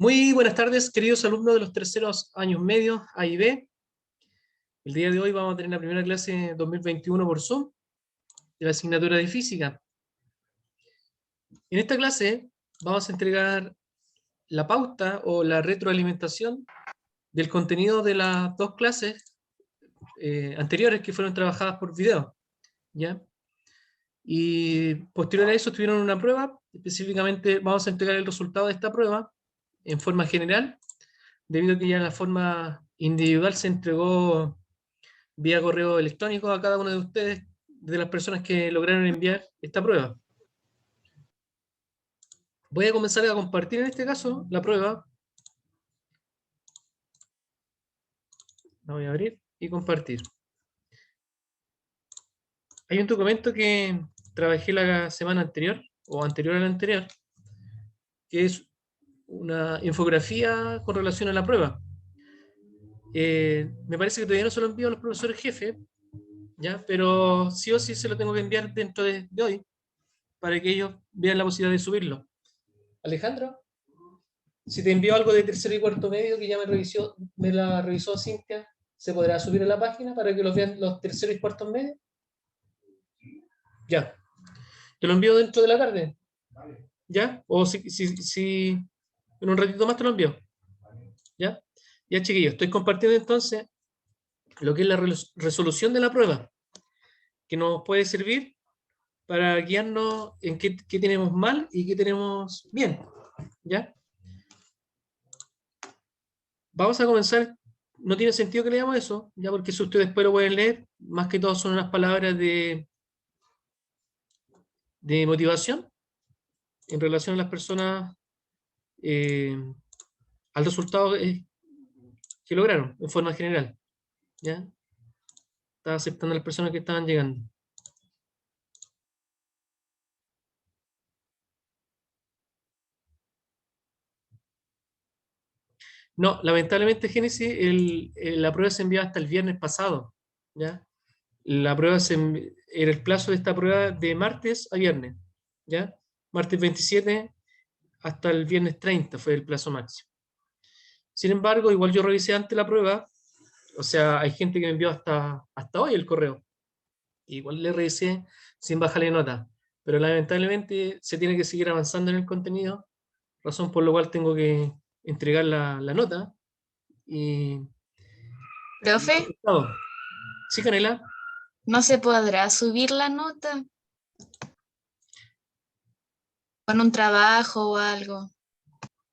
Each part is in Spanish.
Muy buenas tardes, queridos alumnos de los terceros años medios A y B. El día de hoy vamos a tener la primera clase 2021 por Zoom de la asignatura de Física. En esta clase vamos a entregar la pauta o la retroalimentación del contenido de las dos clases anteriores que fueron trabajadas por video, ¿ya? Y posterior a eso tuvieron una prueba. Específicamente vamos a entregar el resultado de esta prueba en forma general, debido a que ya en la forma individual se entregó vía correo electrónico a cada uno de ustedes, de las personas que lograron enviar esta prueba. Voy a comenzar a compartir en este caso la prueba. La voy a abrir y compartir. Hay un documento que trabajé la semana anterior, o anterior a la anterior, que es una infografía con relación a la prueba. Me parece que todavía no se lo envío a los profesores jefes, ¿ya? Pero sí o sí se lo tengo que enviar dentro de hoy, para que ellos vean la posibilidad de subirlo. Alejandro, si te envío algo de tercero y cuarto medio que ya me la revisó Cintia, ¿se podrá subir a la página para que los vean los terceros y cuartos medios? Ya. Te lo envío dentro de la tarde. ¿Ya? O si en un ratito más te lo envío. ¿Ya? Ya, chiquillos, estoy compartiendo entonces lo que es la resolución de la prueba, que nos puede servir para guiarnos en qué tenemos mal y qué tenemos bien. ¿Ya? Vamos a comenzar. No tiene sentido que leamos eso, ya, porque si ustedes después lo pueden leer, más que todo son unas palabras de motivación en relación a las personas, eh, al resultado que lograron en forma general. ¿Ya? Estaba aceptando a las personas que estaban llegando. No, lamentablemente, Génesis, la prueba se envió hasta el viernes pasado. ¿Ya? La prueba era el plazo de esta prueba de martes a viernes. ¿Ya? Martes 27 hasta el viernes 30 fue el plazo máximo. Sin embargo, igual yo revisé antes la prueba, o sea, hay gente que me envió hasta hoy el correo. Igual le revisé sin bajarle nota, pero lamentablemente se tiene que seguir avanzando en el contenido, razón por la cual tengo que entregar la nota. Y Profe, sí, Canela, ¿no se podrá subir la nota con un trabajo o algo?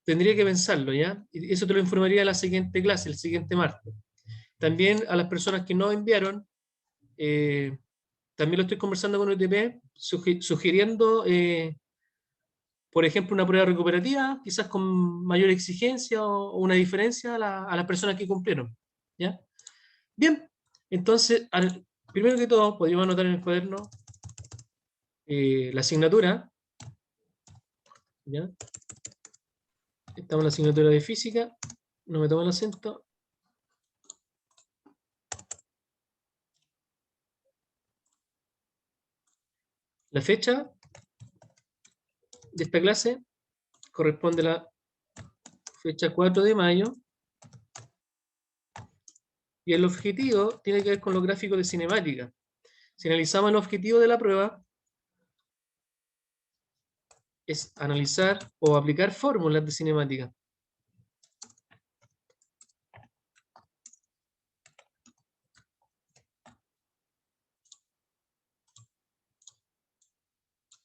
tendría que pensarlo, ¿ya? Y eso te lo informaría la siguiente clase, el siguiente martes. También a las personas que no enviaron, también lo estoy conversando con UTP, sugiriendo, por ejemplo, una prueba recuperativa, quizás con mayor exigencia o una diferencia a las personas que cumplieron. ¿Ya? Bien, entonces, primero que todo, podríamos anotar en el cuaderno la asignatura. ¿Ya? Estamos en la asignatura de física, no me tomo el acento. La fecha de esta clase corresponde a la fecha 4 de mayo. Y el objetivo tiene que ver con los gráficos de cinemática. Si analizamos el objetivo de la prueba, es analizar o aplicar fórmulas de cinemática.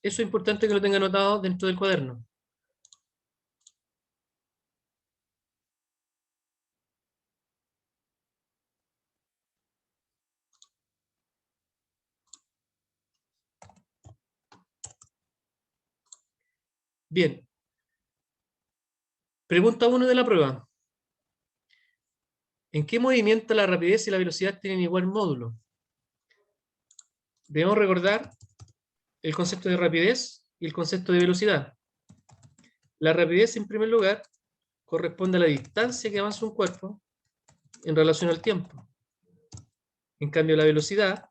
Eso es importante que lo tenga anotado dentro del cuaderno. Bien. Pregunta 1 de la prueba. ¿En qué movimiento la rapidez y la velocidad tienen igual módulo? Debemos recordar el concepto de rapidez y el concepto de velocidad. La rapidez, en primer lugar, corresponde a la distancia que avanza un cuerpo en relación al tiempo. En cambio, la velocidad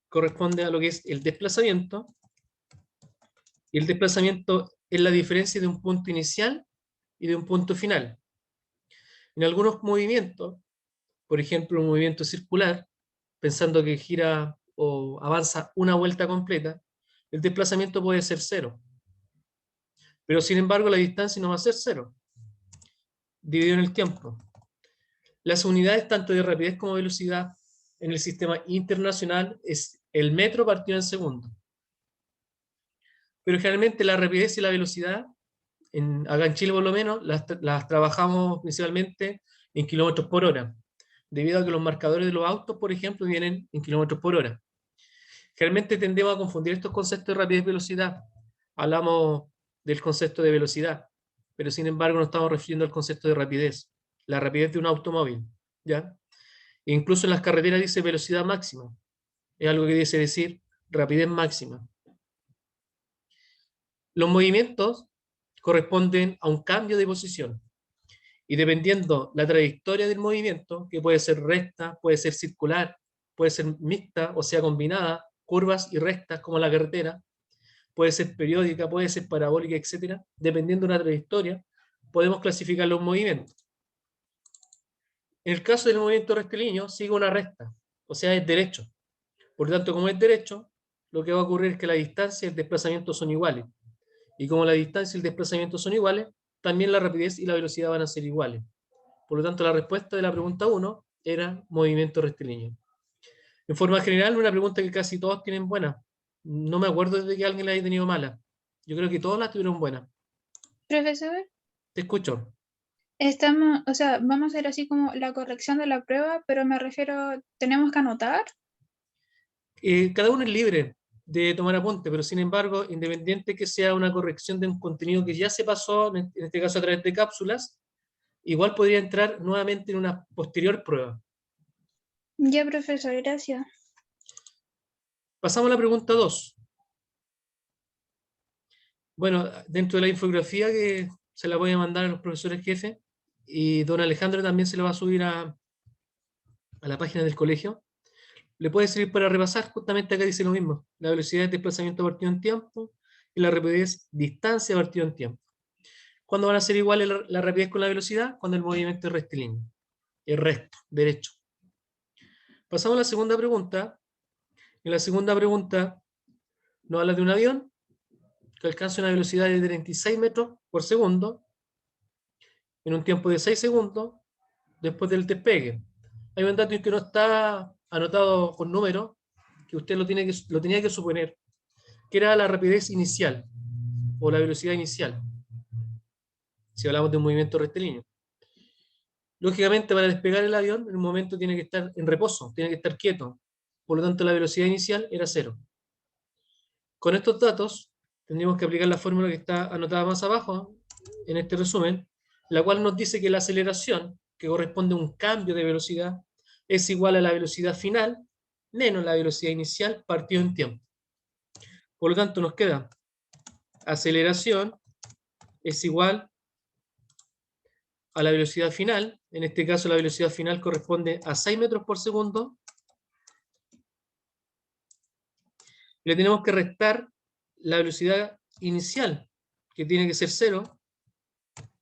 corresponde a lo que es el desplazamiento, y el desplazamiento es la diferencia de un punto inicial y de un punto final. En algunos movimientos, por ejemplo, un movimiento circular, pensando que gira o avanza una vuelta completa, el desplazamiento puede ser cero. Pero sin embargo, la distancia no va a ser cero, dividido en el tiempo. Las unidades tanto de rapidez como velocidad en el sistema internacional es el metro partido en segundo. Pero generalmente la rapidez y la velocidad, acá en Chile por lo menos, las trabajamos principalmente en kilómetros por hora, debido a que los marcadores de los autos, por ejemplo, vienen en kilómetros por hora. Generalmente tendemos a confundir estos conceptos de rapidez y velocidad. Hablamos del concepto de velocidad, pero sin embargo no estamos refiriendo al concepto de rapidez, la rapidez de un automóvil, ¿ya? E incluso en las carreteras dice velocidad máxima, es algo que dice decir rapidez máxima. Los movimientos corresponden a un cambio de posición, y dependiendo la trayectoria del movimiento, que puede ser recta, puede ser circular, puede ser mixta, o sea combinada, curvas y rectas como la carretera, puede ser periódica, puede ser parabólica, etc. Dependiendo de una trayectoria, podemos clasificar los movimientos. En el caso del movimiento rectilíneo, sigue una recta, o sea, es derecho. Por lo tanto, como es derecho, lo que va a ocurrir es que la distancia y el desplazamiento son iguales. Y como la distancia y el desplazamiento son iguales, también la rapidez y la velocidad van a ser iguales. Por lo tanto, la respuesta de la pregunta 1 era movimiento rectilíneo. En forma general, una pregunta que casi todos tienen buena. No me acuerdo de que alguien la haya tenido mala. Yo creo que todos la tuvieron buena. Profesor, Te escucho. estamos, o sea, vamos a hacer así como la corrección de la prueba, pero me refiero, ¿tenemos que anotar? Cada uno es libre de tomar apunte, pero sin embargo, independiente que sea una corrección de un contenido que ya se pasó, en este caso a través de cápsulas, igual podría entrar nuevamente en una posterior prueba. Ya, profesor, gracias. Pasamos a la pregunta 2. Bueno, dentro de la infografía que se la voy a mandar a los profesores jefes, y don Alejandro también se la va a subir a la página del colegio, le puede servir para repasar. Justamente acá dice lo mismo: la velocidad de desplazamiento partido en tiempo y la rapidez distancia partido en tiempo. ¿Cuándo van a ser iguales la rapidez con la velocidad? Cuando el movimiento es rectilíneo, es recto, derecho. Pasamos a la segunda pregunta. En la segunda pregunta nos habla de un avión que alcanza una velocidad de 36 metros por segundo en un tiempo de 6 segundos después del despegue. Hay un dato que no está anotado con números, que usted lo tenía que suponer, que era la rapidez inicial o la velocidad inicial, si hablamos de un movimiento rectilíneo. Lógicamente, para despegar el avión, en un momento tiene que estar en reposo, tiene que estar quieto. Por lo tanto, la velocidad inicial era 0. Con estos datos, tendríamos que aplicar la fórmula que está anotada más abajo, en este resumen, la cual nos dice que la aceleración, que corresponde a un cambio de velocidad, es igual a la velocidad final menos la velocidad inicial partido en tiempo. Por lo tanto, nos queda aceleración es igual a la velocidad final. En este caso, la velocidad final corresponde a 6 metros por segundo. Le tenemos que restar la velocidad inicial, que tiene que ser 0.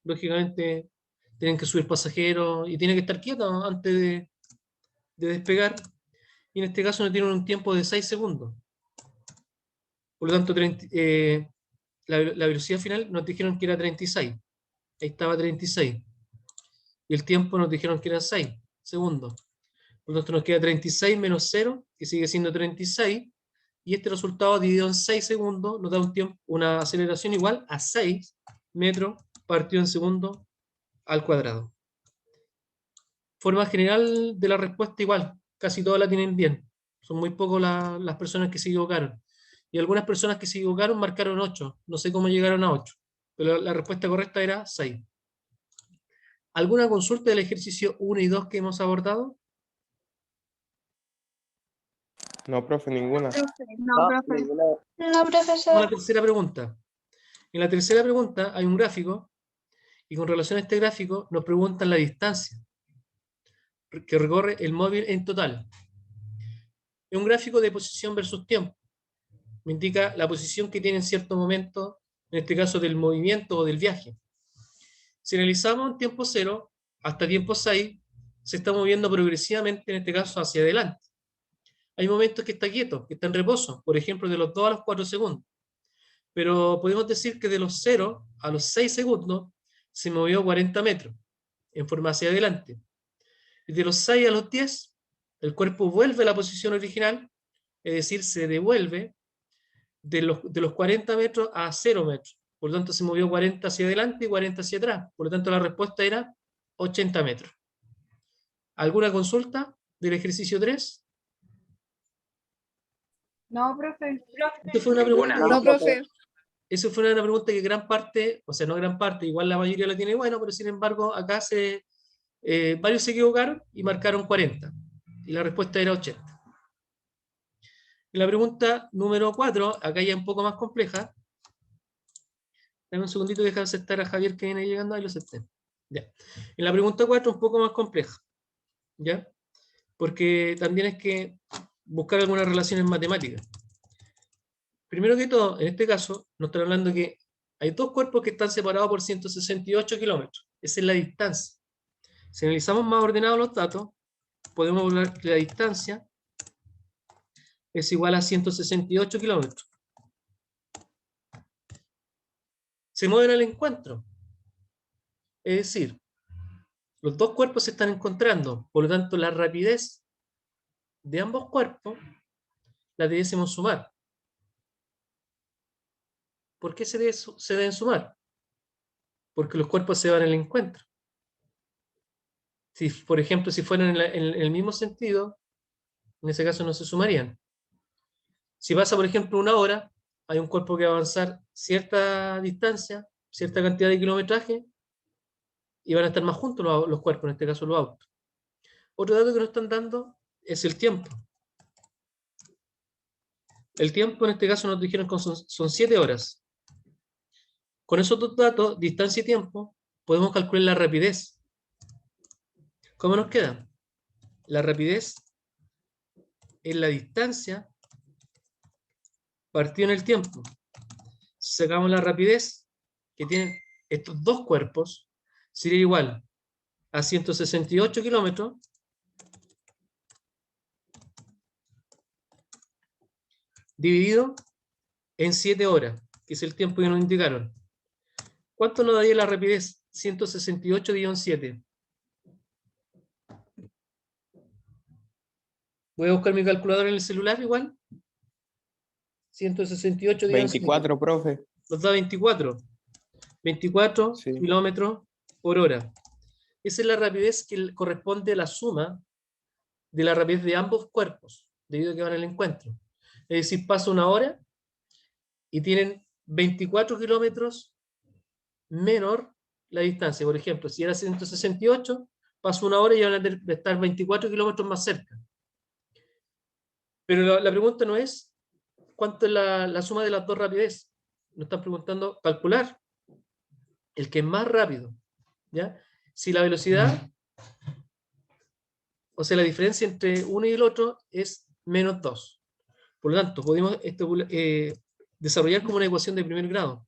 Lógicamente, tienen que subir pasajeros y tiene que estar quieto antes de despegar. Y en este caso no tienen un tiempo de 6 segundos. Por lo tanto, la velocidad final nos dijeron que era 36. Ahí estaba 36. Y el tiempo nos dijeron que era 6 segundos. Por lo tanto, nos queda 36 menos 0, que sigue siendo 36. Y este resultado dividido en 6 segundos nos da una aceleración igual a 6 metros partido en segundo al cuadrado. Forma general de la respuesta igual, casi todas la tienen bien. Son muy pocas las personas que se equivocaron. Y algunas personas que se equivocaron marcaron 8. No sé cómo llegaron a 8, pero la respuesta correcta era 6. ¿Alguna consulta del ejercicio 1 y 2 que hemos abordado? No, profe, ninguna. No, profe. No, Vamos a profesor. la tercera pregunta. En la tercera pregunta hay un gráfico, y con relación a este gráfico nos preguntan la distancia que recorre el móvil en total. Es un gráfico de posición versus tiempo. Me indica la posición que tiene en cierto momento en este caso del movimiento o del viaje. Si analizamos en tiempo 0 hasta tiempo 6, se está moviendo progresivamente, en este caso, hacia adelante. Hay momentos que está quieto, que está en reposo, por ejemplo, de los 2 a los 4 segundos. Pero podemos decir que de los 0 a los 6 segundos se movió 40 metros en forma hacia adelante. Y de los 6 a los 10, el cuerpo vuelve a la posición original, es decir, se devuelve de los 40 metros a 0 metros. Por lo tanto, se movió 40 hacia adelante y 40 hacia atrás. Por lo tanto, la respuesta era 80 metros. ¿Alguna consulta del ejercicio 3? No, profe. Esto fue una pregunta, No, profe. eso fue una pregunta que gran parte, o sea, no gran parte, igual la mayoría la tiene bueno, pero sin embargo, acá varios se equivocaron y marcaron 40. Y la respuesta era 80. Y la pregunta número 4, acá ya un poco más compleja. Dame un segundito, deja de aceptar a Javier que viene llegando, ahí lo acepté. Ya. En la pregunta 4, un poco más compleja. ¿Ya? Porque también es que buscar algunas relaciones matemáticas. Primero que todo, en este caso, nos están hablando que hay dos cuerpos que están separados por 168 kilómetros. Esa es la distancia. Si analizamos más ordenados los datos, podemos ver que la distancia es igual a 168 kilómetros. Se mueven al encuentro. Es decir, los dos cuerpos se están encontrando, por lo tanto, la rapidez de ambos cuerpos la debiésemos sumar. ¿Por qué se deben sumar? Porque los cuerpos se van al encuentro. Si, por ejemplo, si fueran en el mismo sentido, en ese caso no se sumarían. Si pasa, por ejemplo, una hora, hay un cuerpo que va a avanzar cierta distancia, cierta cantidad de kilometraje, y van a estar más juntos los cuerpos, en este caso los autos. Otro dato que nos están dando es el tiempo. El tiempo, en este caso, nos dijeron que son 7 horas. Con esos dos datos, distancia y tiempo, podemos calcular la rapidez. ¿Cómo nos queda? La rapidez es la distancia partido en el tiempo. Si sacamos la rapidez que tienen estos dos cuerpos, sería igual a 168 kilómetros dividido en 7 horas, que es el tiempo que nos indicaron. ¿Cuánto nos daría la rapidez? 168 dividido en 7. Voy a buscar mi calculadora en el celular igual. 168 dividido en 7. 24, profe. Nos da 24. 24 Sí. kilómetros por hora. Esa es la rapidez que corresponde a la suma de la rapidez de ambos cuerpos, debido a que van al encuentro. Es decir, pasa una hora y tienen 24 kilómetros menor la distancia. Por ejemplo, si era 168, pasa una hora y van a estar 24 kilómetros más cerca. Pero la pregunta no es cuánto es la suma de las dos rapideces. Nos están preguntando calcular el que es más rápido. ¿Ya? Si la velocidad, o sea, la diferencia entre uno y el otro es menos 2. Por lo tanto, podemos desarrollar como una ecuación de primer grado.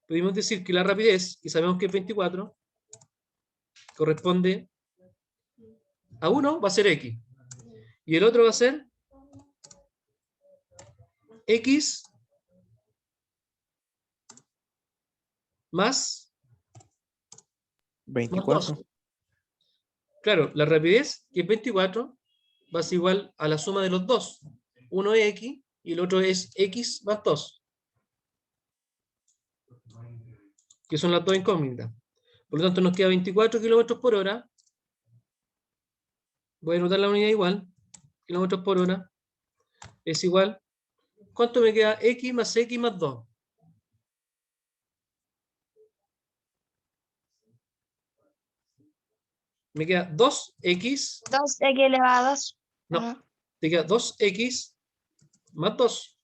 Podemos decir que la rapidez, y sabemos que es 24, corresponde a uno, va a ser x. Y el otro va a ser x más 24. 2. Claro, la rapidez, que es 24, va a ser igual a la suma de los dos. Uno es x y el otro es x más 2. Que son las dos incógnitas. Por lo tanto, nos queda 24 kilómetros por hora. Voy a anotar la unidad igual. Kilómetros por hora es igual. ¿Cuánto me queda? X más 2. Me queda 2x. 2x elevado a 2. No, te queda 2x más 2.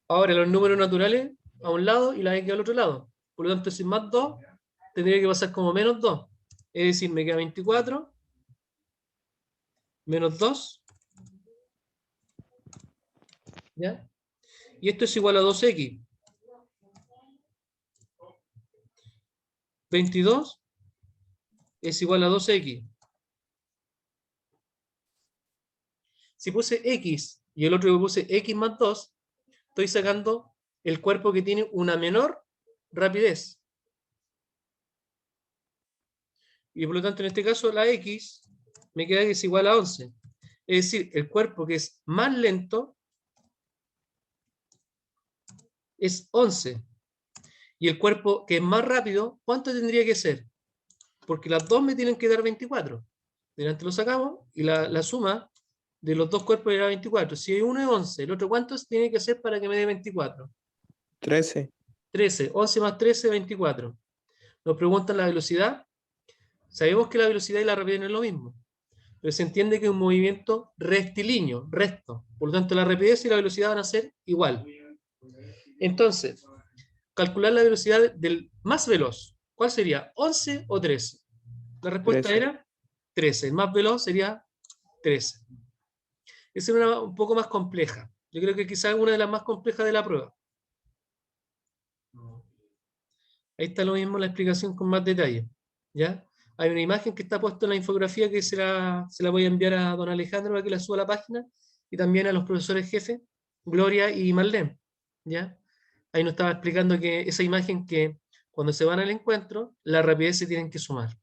Ahora los números naturales a un lado y la x al otro lado. Por lo tanto, si más 2, tendría que pasar como menos 2. Es decir, me queda 24 menos 2. ¿Ya? Y esto es igual a 2x. 22 es igual a 2x. Si puse x y el otro que puse x más 2, estoy sacando el cuerpo que tiene una menor rapidez. Y por lo tanto, en este caso, la x me queda que es igual a 11. Es decir, el cuerpo que es más lento es 11. Y el cuerpo que es más rápido, ¿cuánto tendría que ser? Porque las dos me tienen que dar 24. Delante lo sacamos y la suma de los dos cuerpos era 24. Si uno es 11, el otro ¿cuántos tiene que ser para que me dé 24? 13. 13. 11 más 13, 24. Nos preguntan la velocidad. Sabemos que la velocidad y la rapidez no es lo mismo, pero se entiende que es un movimiento rectilíneo, recto. Por lo tanto, la rapidez y la velocidad van a ser igual. Entonces, calcular la velocidad del más veloz. ¿Cuál sería? ¿11 o 13? La respuesta 13. era 13. El más veloz sería 13. Esa es una un poco más compleja. Yo creo que quizás una de las más complejas de la prueba. Ahí está lo mismo la explicación con más detalle. ¿Ya? Hay una imagen que está puesta en la infografía que se la voy a enviar a don Alejandro para que la suba a la página y también a los profesores jefes, Gloria y Marlene. ¿Ya? Ahí nos estaba explicando que esa imagen que cuando se van al encuentro, la rapidez se tienen que sumar.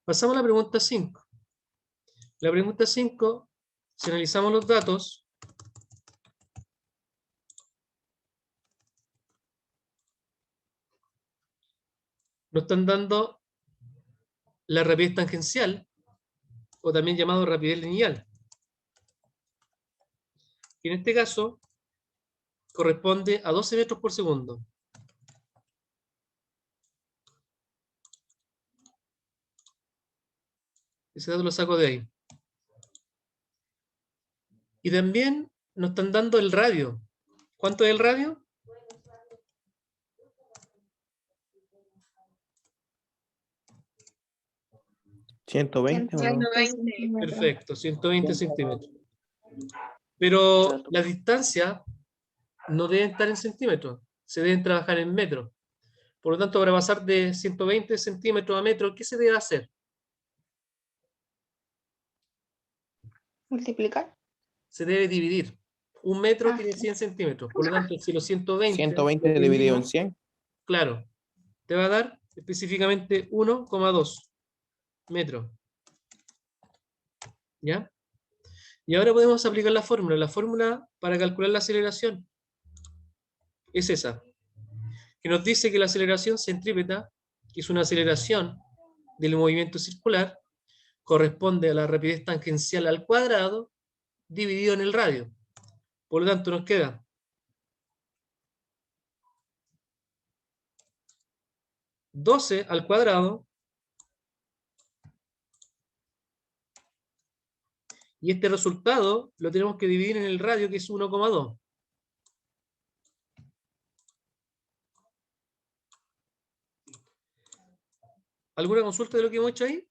Pasamos a la pregunta 5. La pregunta 5, si analizamos los datos, nos están dando la rapidez tangencial, o también llamado rapidez lineal. Y en este caso, corresponde a 12 metros por segundo. Ese dato lo saco de ahí. Y también nos están dando el radio. ¿Cuánto es el radio? ¿120 o no? 120 centímetros. Perfecto, 120 centímetros. Pero las distancias no deben estar en centímetros, se deben trabajar en metros. Por lo tanto, para pasar de 120 centímetros a metros, ¿qué se debe hacer? ¿Multiplicar? Se debe dividir. Un metro Ah. tiene 100 centímetros. Por lo tanto, si los 120... 120 lo dividido en dividimos, 100. claro, te va a dar específicamente 1,2 metros. ¿Ya? Y ahora podemos aplicar la fórmula. La fórmula para calcular la aceleración es esa, que nos dice que la aceleración centrípeta, que es una aceleración del movimiento circular, corresponde a la rapidez tangencial al cuadrado dividido en el radio. Por lo tanto, nos queda 12 al cuadrado, y este resultado lo tenemos que dividir en el radio, que es 1,2. ¿Alguna consulta de lo que hemos hecho ahí?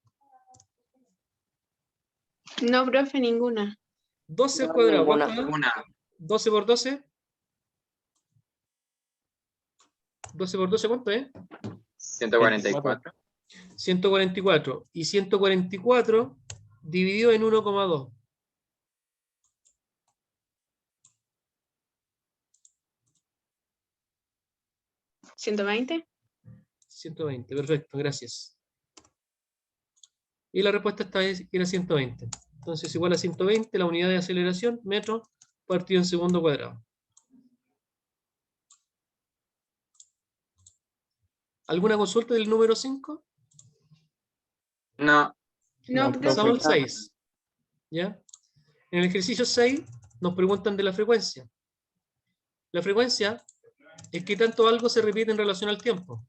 No, profe, ninguna. 12 al cuadrado, ¿cuánto da? Una. 12 por 12. 12 por 12, ¿cuánto es? 144. 144. Y 144 dividido en 1,2. ¿120? 120, perfecto, gracias. Y la respuesta esta vez era 120. Entonces, igual a 120, la unidad de aceleración, metro, partido en segundo cuadrado. ¿Alguna consulta del número 5? No. No, No, profe. Pasamos al profe. 6. ¿Ya? En el ejercicio 6 nos preguntan de la frecuencia. La frecuencia es que tanto algo se repite en relación al tiempo.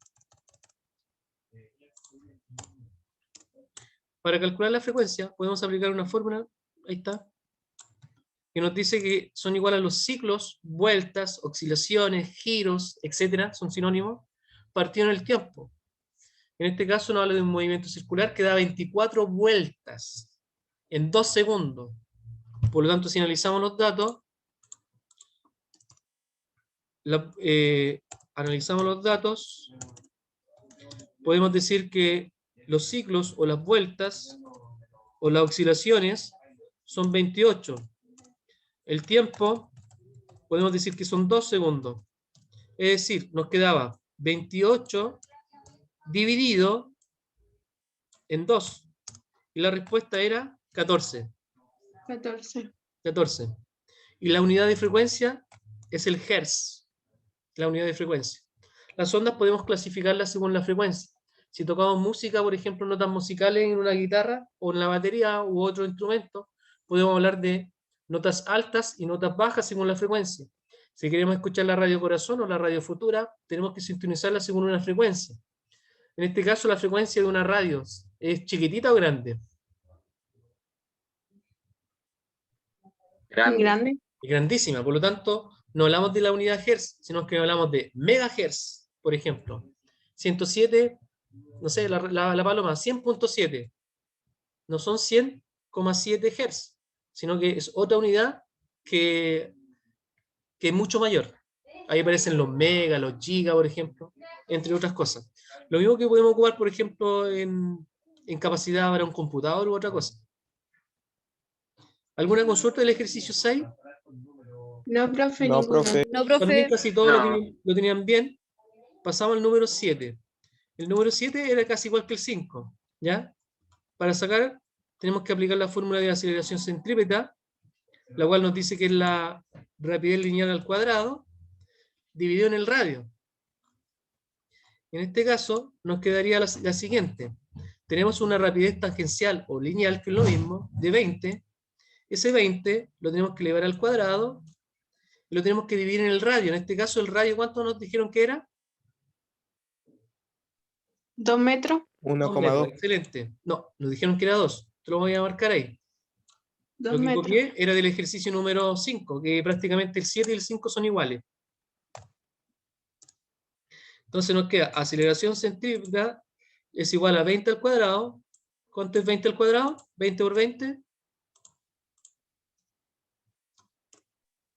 Para calcular la frecuencia podemos aplicar una fórmula, ahí está, que nos dice que son igual a los ciclos, vueltas, oscilaciones, giros, etcétera, son sinónimos, partido en el tiempo. En este caso nos habla de un movimiento circular que da 24 vueltas en 2 segundos. Por lo tanto, si analizamos los datos, podemos decir que los ciclos o las vueltas o las oscilaciones son 28. El tiempo, podemos decir que son 2 segundos. Es decir, nos quedaba 28 dividido en 2. Y la respuesta era 14. 14. Y la unidad de frecuencia es el hertz. La unidad de frecuencia. Las ondas podemos clasificarlas según la frecuencia. Si tocamos música, por ejemplo, notas musicales en una guitarra o en la batería u otro instrumento, podemos hablar de notas altas y notas bajas según la frecuencia. Si queremos escuchar la radio corazón o la radio futura, tenemos que sintonizarla según una frecuencia. En este caso, la frecuencia de una radio es chiquitita o grande. Grande. Es grandísima, por lo tanto, no hablamos de la unidad Hertz, sino que hablamos de megahertz, por ejemplo. 107, no sé, la paloma, 100.7. No son 100,7 Hz, sino que es otra unidad que es mucho mayor. Ahí aparecen los megas, los gigas, por ejemplo, entre otras cosas. Lo mismo que podemos ocupar, por ejemplo, en capacidad para un computador u otra cosa. ¿Alguna consulta del ejercicio 6? No, profe, No, ninguna. profe. No, También profe. casi todos No. lo tenían bien. Pasamos al número 7. El número 7 era casi igual que el 5, ¿ya? Para sacar, tenemos que aplicar la fórmula de aceleración centrípeta, la cual nos dice que es la rapidez lineal al cuadrado, dividido en el radio. En este caso, nos quedaría la siguiente. Tenemos una rapidez tangencial o lineal, que es lo mismo, de 20. Ese 20 lo tenemos que elevar al cuadrado y lo tenemos que dividir en el radio. En este caso, el radio, ¿cuánto nos dijeron que era? 2 metros. 1,2. Excelente. No, nos dijeron que era 2. Te lo voy a marcar ahí. 2 Lo que metros. copié era del ejercicio número 5, que prácticamente el 7 y el 5 son iguales. Entonces nos queda aceleración centrípeta es igual a 20 al cuadrado. ¿Cuánto es 20 al cuadrado? 20 por 20.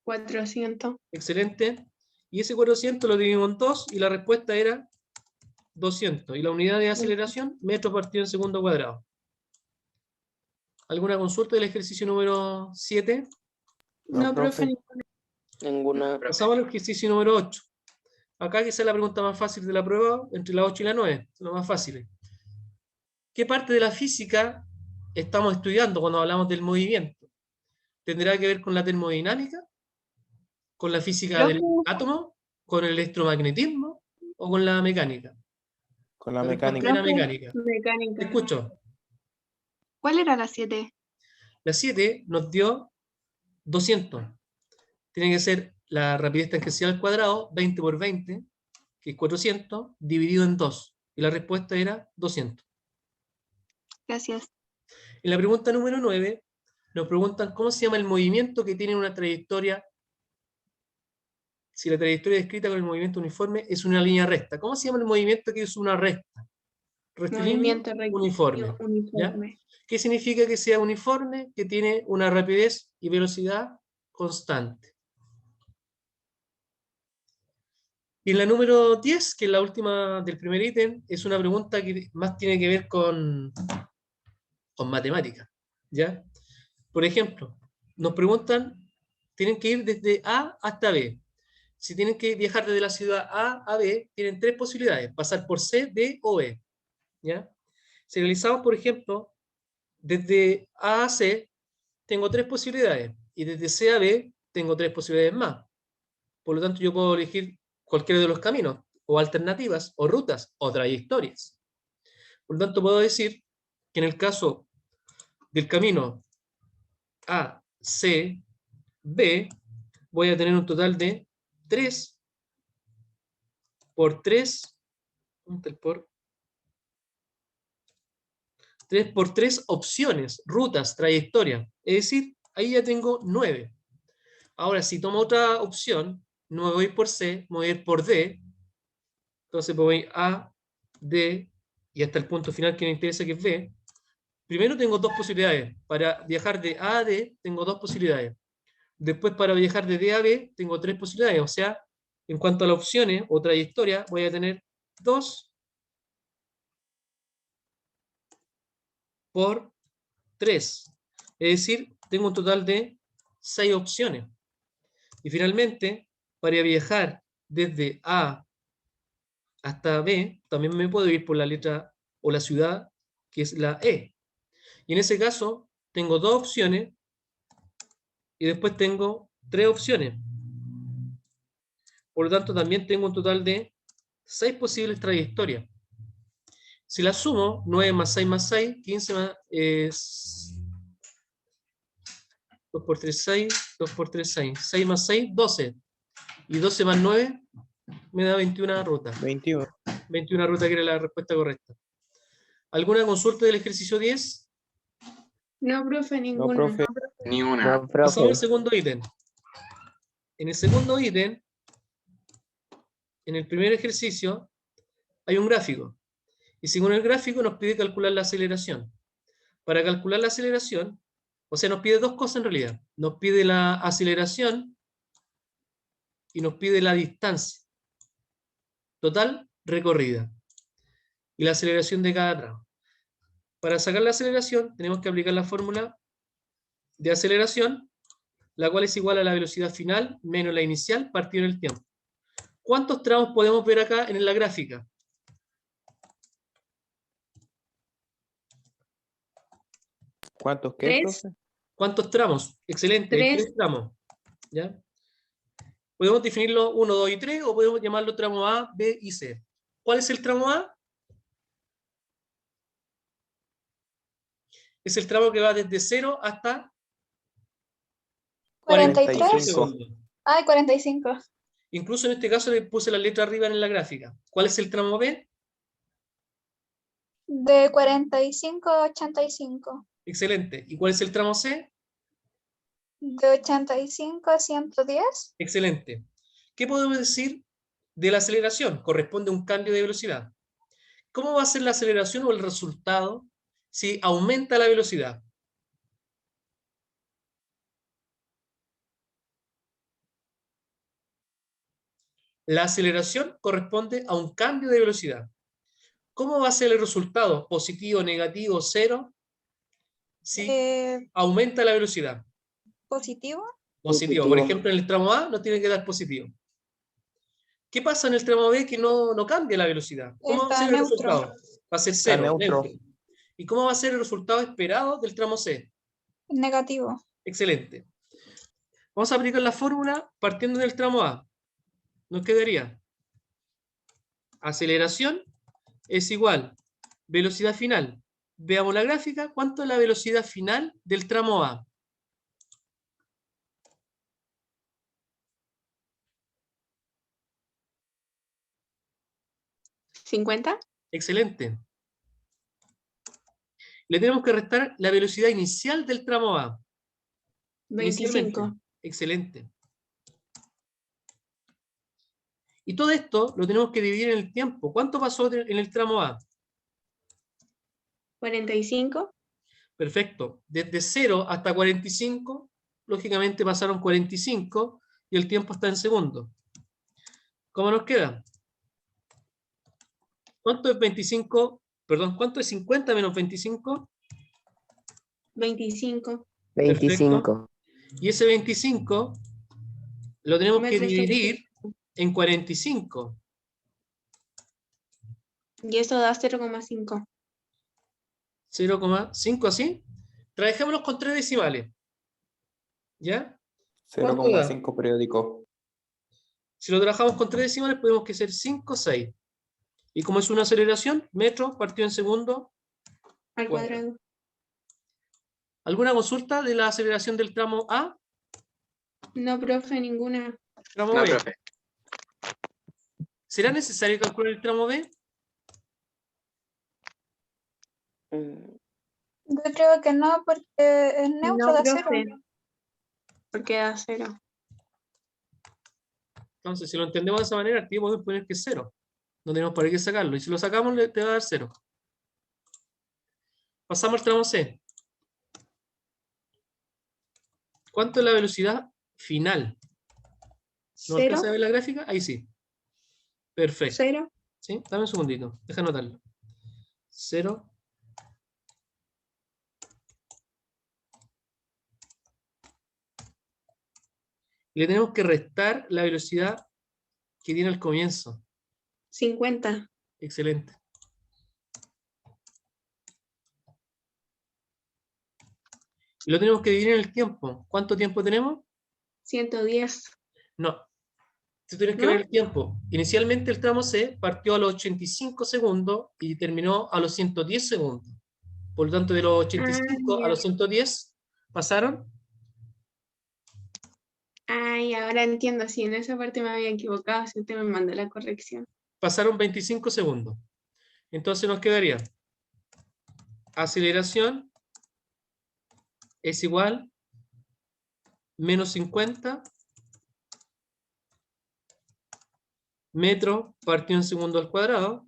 400. Excelente. Y ese 400 lo dividimos en 2 y la respuesta era 200. Y la unidad de aceleración, metros partido en segundo cuadrado. ¿Alguna consulta del ejercicio número 7? No, profe, profe. ninguna. Pasamos al ejercicio número 8. Acá quizá la pregunta más fácil de la prueba, entre la 8 y la 9, lo más fácil. ¿Qué parte de la física estamos estudiando cuando hablamos del movimiento? ¿Tendrá que ver con la termodinámica? ¿Con la física del átomo? ¿Con el electromagnetismo? ¿O con la mecánica? Con la La respuesta mecánica. era mecánica. Te Mecánica. escucho. ¿Cuál era la 7? La 7 nos dio 200. Tiene que ser la rapidez tangencial al cuadrado, 20 por 20, que es 400, dividido en 2. Y la respuesta era 200. Gracias. En la pregunta número 9, nos preguntan cómo se llama el movimiento que tiene una trayectoria. Si la trayectoria descrita con el movimiento uniforme es una línea recta. ¿Cómo se llama el movimiento que es una recta? Rectilíneo Movimiento recto. uniforme. Uniforme. ¿Qué significa que sea uniforme? Que tiene una rapidez y velocidad constante. Y en la número 10, que es la última del primer ítem, es una pregunta que más tiene que ver con matemáticas, ¿ya? Por ejemplo, nos preguntan, tienen que ir desde A hasta B. Si tienen que viajar desde la ciudad A B, tienen 3 posibilidades, pasar por C, D o E, ¿ya? Si realizamos, por ejemplo, desde A a C, tengo 3 posibilidades, y desde C a B, tengo 3 posibilidades más. Por lo tanto, yo puedo elegir cualquiera de los caminos, o alternativas, o rutas, o trayectorias. Por lo tanto, puedo decir que en el caso del camino A, C, B, voy a tener un total de 3 por 3, 3 por 3 opciones, rutas, trayectorias. Es decir, ahí ya tengo 9. Ahora, si tomo otra opción, no me voy por C, me voy a ir por D. Entonces voy A, D, y hasta el punto final que me interesa, que es B. Primero tengo dos posibilidades. Para viajar de A a D tengo dos posibilidades. Después para viajar de D a B tengo tres posibilidades. O sea, en cuanto a las opciones o trayectoria, voy a tener 2 por 3. Es decir, tengo un total de 6 opciones. Y finalmente, para viajar desde A hasta B, también me puedo ir por la letra o la ciudad, que es la E. Y en ese caso, tengo 2 opciones y después tengo 3 opciones. Por lo tanto, también tengo un total de 6 posibles trayectorias. Si la sumo, 9 más 6 más 6, 15 más 2 por 3, 6, 2 por 3, 6. 6 más 6, 12. Y 12 más 9 me da 21 rutas. 21. 21 rutas que era la respuesta correcta. ¿Alguna consulta del ejercicio 10? No, profe, No, ninguna. profe. Ni una. No, Pasamos al profe. segundo ítem. En el segundo ítem, en el primer ejercicio, hay un gráfico. Y según el gráfico nos pide calcular la aceleración. Para calcular la aceleración, o sea, nos pide dos cosas en realidad. Nos pide la aceleración y nos pide la distancia total recorrida y la aceleración de cada tramo. Para sacar la aceleración tenemos que aplicar la fórmula de aceleración, la cual es igual a la velocidad final menos la inicial partido en el tiempo. ¿Cuántos tramos podemos ver acá en la gráfica? ¿Cuántos qué, 3. profe? ¿Cuántos tramos? Excelente, hay 3. 3 tramos. ¿Ya? Podemos definirlo 1, 2 y 3 o podemos llamarlo tramo A, B y C. ¿Cuál es el tramo A? Es el tramo que va desde 0 hasta 43. 45. segundos. Ay, 45. Incluso en este caso le puse la letra arriba en la gráfica. ¿Cuál es el tramo B? De 45 a 85. Excelente. ¿Y cuál es el tramo C? De 85 a 110. Excelente. ¿Qué podemos decir de la aceleración? Corresponde a un cambio de velocidad. ¿Cómo va a ser la aceleración o el resultado si aumenta la velocidad? La aceleración corresponde a un cambio de velocidad. ¿Cómo va a ser el resultado? ¿Positivo, negativo, cero? Si aumenta la velocidad. Positivo. Positivo. Por ejemplo, en el tramo A nos tiene que dar positivo. ¿Qué pasa en el tramo B que no cambia la velocidad? ¿Cómo va a Está ser el neutro. resultado? Va a ser Está cero, neutro. neutro. ¿Y cómo va a ser el resultado esperado del tramo C? Negativo. Excelente. Vamos a aplicar la fórmula partiendo del tramo A. Nos quedaría aceleración es igual velocidad final. Veamos la gráfica. ¿Cuánto es la velocidad final del tramo A? 50. Excelente. Le tenemos que restar la velocidad inicial del tramo A. 25. Inicialmente. Excelente. Y todo esto lo tenemos que dividir en el tiempo. ¿Cuánto pasó en el tramo A? 45. Perfecto. Desde 0 hasta 45, lógicamente pasaron 45 y el tiempo está en segundos. ¿Cómo nos queda? ¿Cuánto es 25? Perdón, ¿cuánto es 50 menos 25? 25. 25. Y ese 25 lo tenemos que Metros dividir en 45. Y eso da 0,5. 0,5 así. Trabajémoslos con 3 decimales. ¿Ya? 0,5 periódico. Si lo trabajamos con 3 decimales, podemos que ser 5, 6. Y como es una aceleración, metro partido en segundo. Al Cuatro. cuadrado. ¿Alguna consulta de la aceleración del tramo A? No, profe, ninguna. Tramo No, B. profe. ¿Será necesario calcular el tramo B? Yo creo que no, porque es neutro, No, da profe. 0. Porque da 0. Entonces, si lo entendemos de esa manera, aquí podemos poner que es 0. No tenemos para qué sacarlo. Y si lo sacamos, te va a dar 0. Pasamos al tramo C. ¿Cuánto es la velocidad final? ¿No alcanza a 0, ver la gráfica? Ahí sí. Perfecto. 0, ¿Sí? Dame un segundito. Deja anotarlo. 0. Y le tenemos que restar la velocidad que tiene al comienzo. 50, Excelente. Y lo tenemos que dividir en el tiempo. ¿Cuánto tiempo tenemos? 110. No. Si tienes que ¿No? ver el tiempo. Inicialmente el tramo C partió a los 85 segundos y terminó a los 110 segundos. Por lo tanto, de los 85 a ya. los 110 pasaron. Ay, ahora entiendo, sí, en esa parte me había equivocado, si usted me mandó la corrección. Pasaron 25 segundos. Entonces nos quedaría aceleración es igual menos 50 metros partido en segundo al cuadrado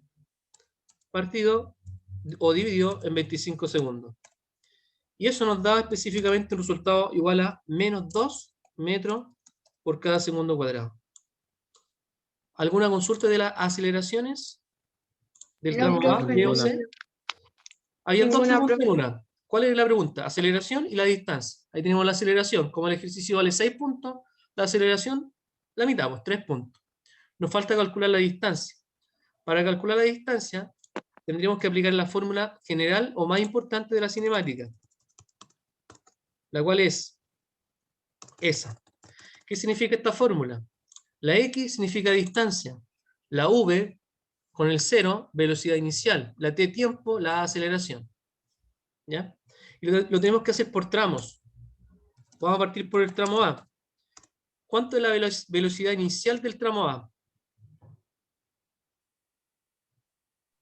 partido o dividido en 25 segundos. Y eso nos da específicamente un resultado igual a menos 2 metros por cada segundo cuadrado. ¿Alguna consulta de las aceleraciones del No, tramo A, profe, B o C? ninguna. Había dos Ninguna, preguntas en profe. una. ¿Cuál es la pregunta? Aceleración y la distancia. Ahí tenemos la aceleración. Como el ejercicio vale 6 puntos, la aceleración la mitad, pues 3 puntos. Nos falta calcular la distancia. Para calcular la distancia, tendríamos que aplicar la fórmula general o más importante de la cinemática, la cual es esa. ¿Qué significa esta fórmula? La X significa distancia, la V con el 0, velocidad inicial, la T tiempo, la aceleración. ¿Ya? Y lo tenemos que hacer por tramos. Vamos a partir por el tramo A. ¿Cuánto es la velocidad inicial del tramo A?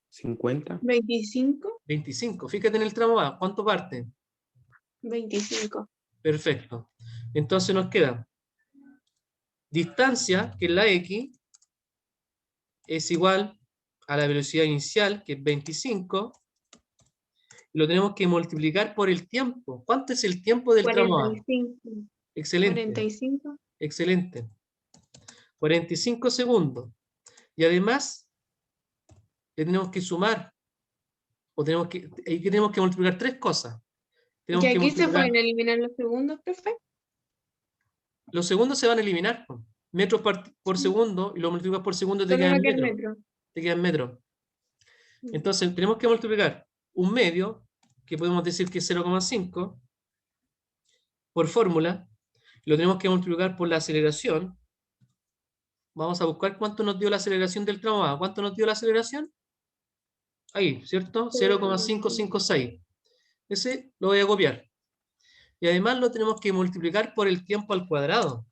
50. 25, 25. Fíjate en el tramo A. ¿Cuánto parte? 25. Perfecto. Entonces nos queda distancia, que es la X, es igual a la velocidad inicial, que es 25. Lo tenemos que multiplicar por el tiempo. ¿Cuánto es el tiempo del tramo A? 45. Excelente. 45. Excelente. 45 segundos. Y además, le tenemos que sumar, o tenemos que multiplicar tres cosas. Tenemos ¿Y que aquí se multiplicar, pueden eliminar los segundos, profe? los segundos se van a eliminar, po. Metros por segundo, y lo multiplicas por segundo, te Solo queda va a en quedar metro. metro. Te queda en metro. Entonces, tenemos que multiplicar un medio, que podemos decir que es 0,5, por fórmula. Lo tenemos que multiplicar por la aceleración. Vamos a buscar cuánto nos dio la aceleración del tramo A. ¿Cuánto nos dio la aceleración? Ahí, ¿cierto? 0,556. Ese lo voy a copiar. Y además lo tenemos que multiplicar por el tiempo al cuadrado.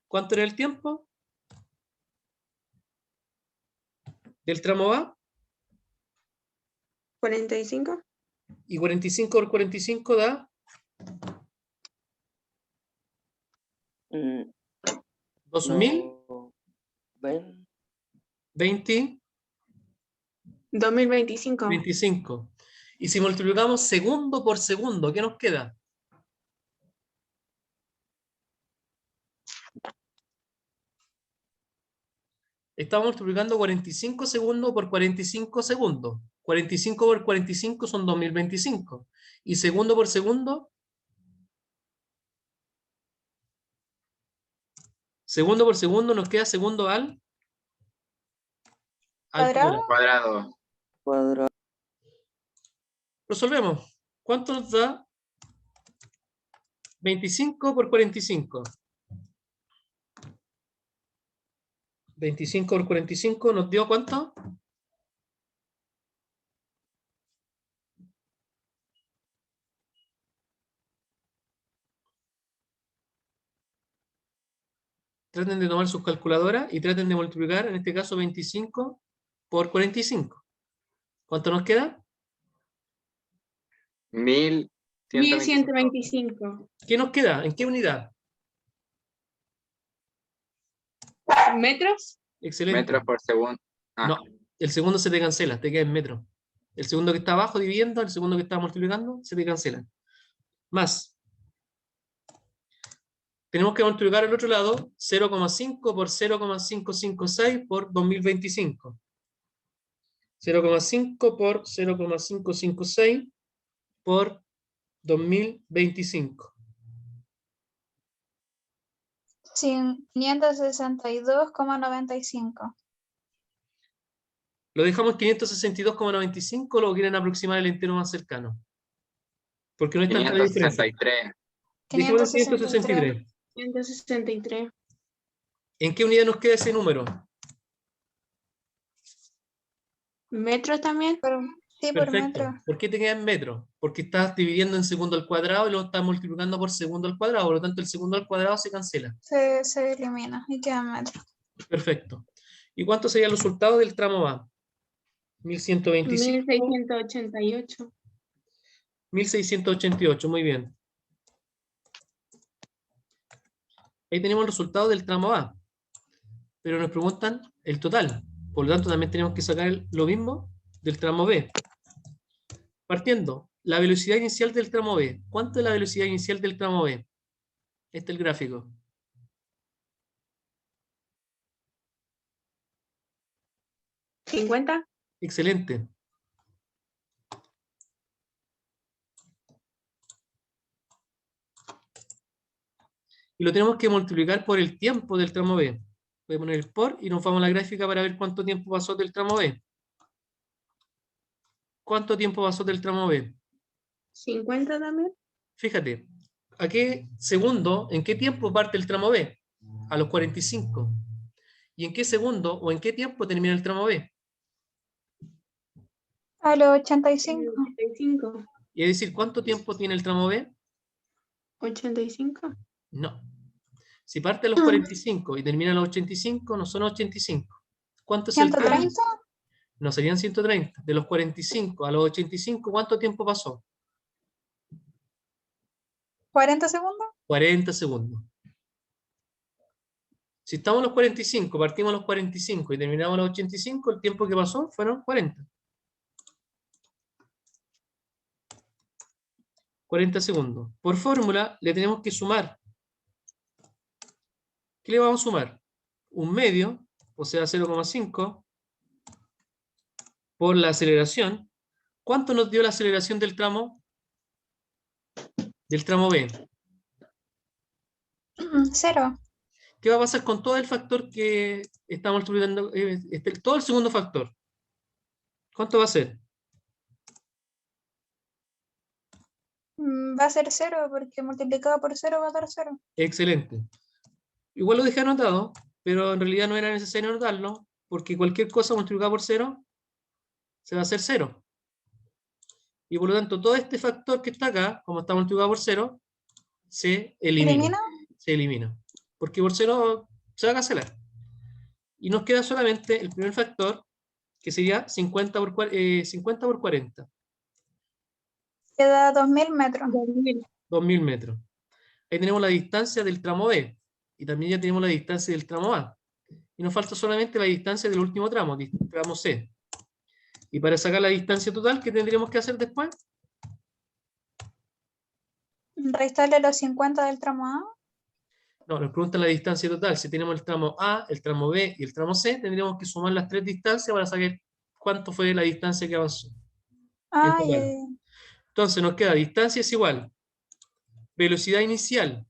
¿Cuánto era el tiempo del tramo A? 45. Y 45 por 45 da 2020, 2025. 25. Y si multiplicamos segundo por segundo, ¿qué nos queda? Estamos multiplicando 45 segundos por 45 segundos. 45 por 45 son 2025. Y segundo por segundo, segundo por segundo nos queda segundo al ¿Cuadrado? Cuadrado. Resolvemos. ¿Cuánto nos da 25 por 45? 25 por 45 nos dio ¿cuánto? Traten de tomar sus calculadoras y traten de multiplicar, en este caso, 25 por 45. ¿Cuánto nos queda? 1125. 1125. ¿Qué nos queda? ¿En qué unidad? ¿Metros? Excelente. Metros por segundo. Ah, No, el segundo se te cancela, te queda en metro. El segundo que está abajo dividiendo, el segundo que está multiplicando, se te cancelan. Más. Tenemos que multiplicar al otro lado 0,5 por 0,556 por 2025. 0,5 por 0,556 por 2025. 562,95. ¿Lo dejamos en 562,95 o lo quieren aproximar el entero más cercano? Porque no es tanta la diferencia. 563. Dejémoslo en 563. 163. ¿En qué unidad nos queda ese número? ¿Metros también? Sí, por Perfecto. metro. ¿Por qué te queda en metros? Porque estás dividiendo en segundo al cuadrado y luego estás multiplicando por segundo al cuadrado. Por lo tanto, el segundo al cuadrado se cancela. Se elimina y queda en metro. Perfecto. ¿Y cuánto sería el resultado del tramo A? 1125. 1688. 1688, muy bien. Ahí tenemos el resultado del tramo A. Pero nos preguntan el total. Por lo tanto, también tenemos que sacar lo mismo del tramo B. Partiendo, la velocidad inicial del tramo B. ¿Cuánto es la velocidad inicial del tramo B? Este es el gráfico. ¿50? Excelente. Y lo tenemos que multiplicar por el tiempo del tramo B. Voy a poner el por y nos vamos a la gráfica para ver cuánto tiempo pasó del tramo B. ¿Cuánto tiempo pasó del tramo B? 50 también. Fíjate, ¿a qué segundo, en qué tiempo parte el tramo B? A los 45. ¿Y en qué segundo o en qué tiempo termina el tramo B? A los 85. 85. Y es decir, ¿cuánto tiempo tiene el tramo B? 85. No. Si parte a los 45 y termina a los 85, no son 85. ¿Cuánto es el tiempo? 130. No, serían 130. De los 45 a los 85, ¿cuánto tiempo pasó? 40 segundos. 40 segundos. Si estamos a los 45, partimos a los 45 y terminamos a los 85, el tiempo que pasó fueron 40. 40 segundos. Por fórmula le tenemos que sumar. ¿Qué le vamos a sumar? Un medio, o sea 0,5, por la aceleración. ¿Cuánto nos dio la aceleración del tramo? Del tramo B. 0. ¿Qué va a pasar con todo el factor que estamos multiplicando? Todo el segundo factor. ¿Cuánto va a ser? Va a ser 0 porque multiplicado por 0 va a dar 0. Excelente. Igual lo dejé anotado, pero en realidad no era necesario anotarlo, porque cualquier cosa multiplicada por 0 se va a hacer 0. Y por lo tanto, todo este factor que está acá, como está multiplicado por 0, se elimina. ¿Elimina? Se elimina. Porque por 0 se va a cancelar. Y nos queda solamente el primer factor, que sería 50 por 40. Queda 2000 metros. 2000 metros. Ahí tenemos la distancia del tramo B. Y también ya tenemos la distancia del tramo A. Y nos falta solamente la distancia del último tramo, tramo C. Y para sacar la distancia total, ¿qué tendríamos que hacer después? Restarle los 50 del tramo A. No, nos preguntan la distancia total. Si tenemos el tramo A, el tramo B y el tramo C, tendríamos que sumar las tres distancias para saber cuánto fue la distancia que avanzó. Ah, En total. Entonces nos queda distancia es igual. Velocidad inicial.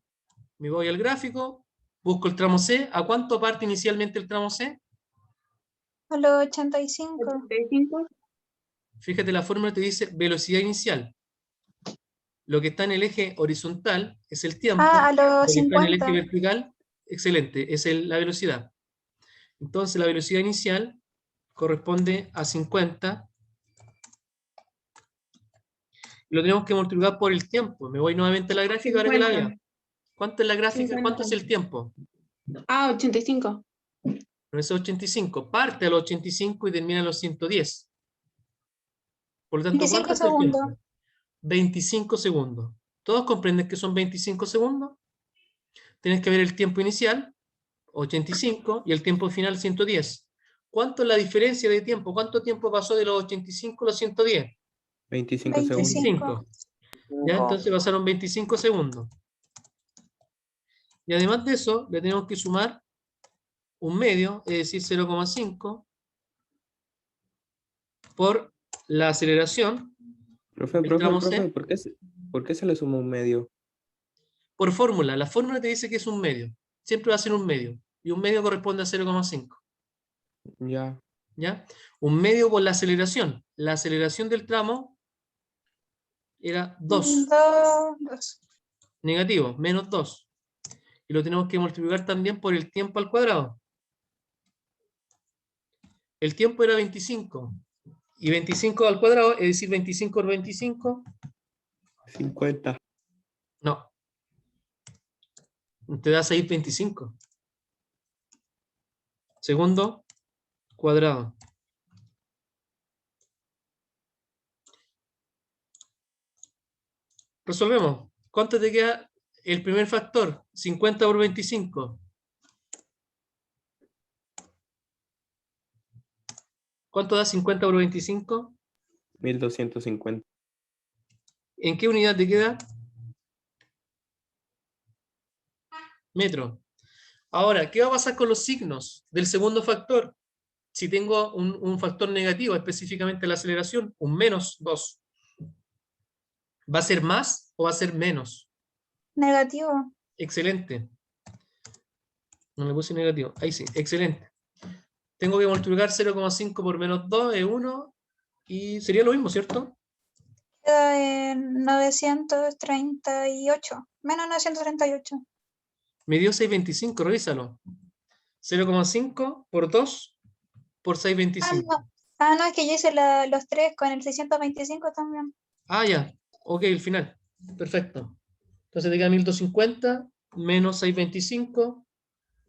Me voy al gráfico, busco el tramo C. ¿A cuánto parte inicialmente el tramo C? a los 85. 85. Fíjate, la fórmula te dice velocidad inicial. Lo que está en el eje horizontal es el tiempo. Ah, a los Lo que está en el 50. eje vertical, excelente, es la velocidad. Entonces la velocidad inicial corresponde a 50. Lo tenemos que multiplicar por el tiempo. Me voy nuevamente a la gráfica para que la vea. ¿Cuánto es la gráfica? 50. ¿Cuánto es el tiempo? Ah, 85. No es 85. Parte a los 85 y termina a los 110. Por lo tanto, 25 ¿cuánto es el segundos. tiempo? 25 segundos. ¿Todos comprenden que son 25 segundos? Tienes que ver el tiempo inicial, 85, y el tiempo final, 110. ¿cuánto es la diferencia de tiempo? ¿Cuánto tiempo pasó de los 85 a los 110? 25 segundos. 25. ¿Ya? Entonces pasaron 25 segundos. Y además de eso, le tenemos que sumar un medio, es decir, 0,5 por la aceleración. Profe, ¿por qué se le suma un medio? Por fórmula. La fórmula te dice que es un medio. Siempre va a ser un medio. Y un medio corresponde a 0,5. Ya. ¿Ya? Un medio por la aceleración. La aceleración del tramo era 2. 2. Negativo, menos 2. Y lo tenemos que multiplicar también por el tiempo al cuadrado. El tiempo era 25. Y 25 al cuadrado, es decir, 25 por 25. 50. No. Te da 6,25. Segundo cuadrado. Resolvemos. ¿Cuánto te queda el primer factor? 50 por 25. ¿Cuánto da 50 por 25? 1250. ¿En qué unidad te queda? Metro. Ahora, ¿qué va a pasar con los signos del segundo factor? Si tengo un factor negativo, específicamente la aceleración, un menos 2. ¿Va a ser más o va a ser menos? Negativo. Excelente. No le puse negativo. Ahí sí, excelente. Tengo que multiplicar 0,5 por menos 2 es 1 y sería lo mismo, ¿cierto? Queda en 938. Menos 938. Me dio 6,25, revísalo. 0,5 por 2 por 6,25. No, es que yo hice los 3 con el 625 también. Ah, ya. Ok, el final. Perfecto. Entonces te queda 1250 menos 6,25